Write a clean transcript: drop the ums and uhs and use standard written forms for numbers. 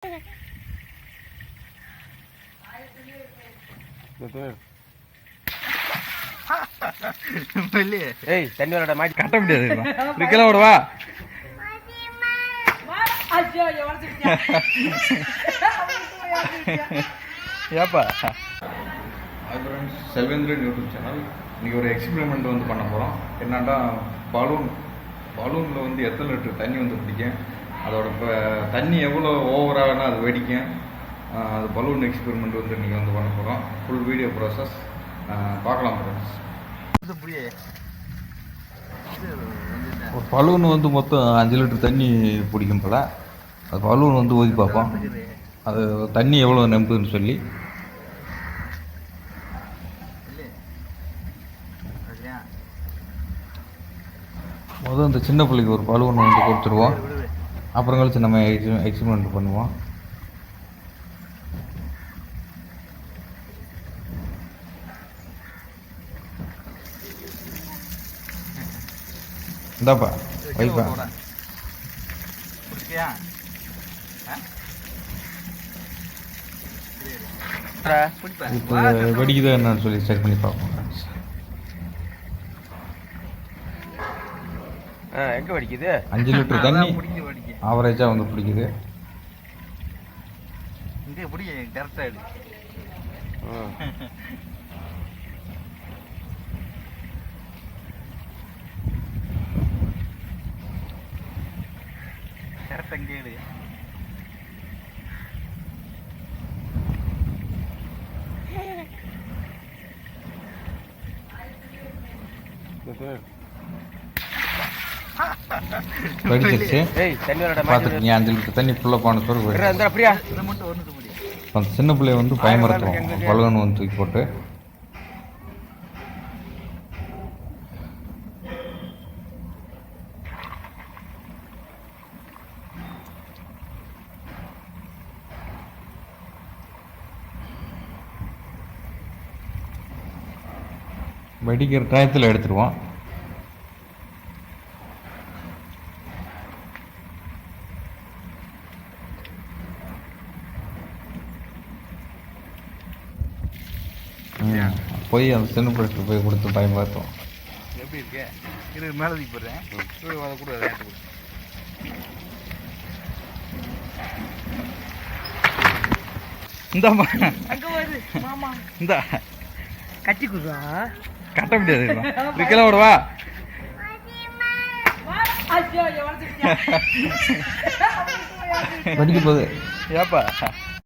ஏய் தண்ணி வரடா மாட்டி கட்ட முடியாது இருக்கல ஓடவா ஐயோ எவர்ச்சியா ஏப்பா hi friends, Selvendran YouTube channel. இன்றைக்கி ஒரு எக்ஸ்பெரிமெண்ட் வந்து பண்ண போகிறோம். என்னன்னா பலூனில் வந்து எத்தனை லிட்டர் தண்ணி வந்து பிடிக்கும், அதோட தண்ணி எவ்வளோ ஓவராகனா அது வெடிக்கும், அது பலூன் எக்ஸ்பெரிமெண்ட் வந்து இன்றைக்கி வந்து பண்ண போகிறோம். ஃபுல் வீடியோ ப்ராசஸ் பார்க்கலாம் ஃப்ரெண்ட்ஸ். ஒரு பலூன் வந்து மொத்தம் 5 லிட்டர் தண்ணி பிடிக்கும் போல். அது பலூன் வந்து ஊதி பார்ப்போம், அது தண்ணி எவ்வளோ நம்புதுன்னு சொல்லி. முதல் இந்த சின்ன பிள்ளைக்கு ஒரு பலூன் வந்து கொடுத்துருவோம், அப்புறம் கழிச்சு நம்ம எக்ஸ்பெரிமெண்ட் பண்ணுவோம். இந்தாப்பா வைப்பா, இப்போ வெடிக்குதா என்னன்னு சொல்லி செக் பண்ணி பார்ப்போம். எங்க வெடிக்குது? 5 லிட்டர் தண்ணி ஆவரேஜாக வந்து பிடிக்குது. இங்கே பிடிக்க கரெக்டாக எடு. கரெக்டாக இங்கே எடு. வெடிச்சிருச்சு. பார்த்துருக்கீங்க, 5 லிட்டர் தண்ணி ஃபுல்லாக போன பிறகு அந்த சின்ன பிள்ளைய வந்து பயமுறுத்துவோம். பலூன் வந்து தூக்கி போட்டு வெடிக்கிற டயத்தில் எடுத்துருவோம். போய் அந்த சின்ன பிள்ளைக்கு போய் கொடுத்து டைம் பார்த்தோம். எப்படி இருக்கு? இது மேலே தூக்கி போடுறேன். அதை கூட ரேட்டு கொடு. இந்தாம்மா, இந்த கட்டி குடுறா, கட்ட முடியாது இருக்கல ஓடவா. ஐயோ எவர்ச்சியா வெடிக்க போகுது ஏப்பா.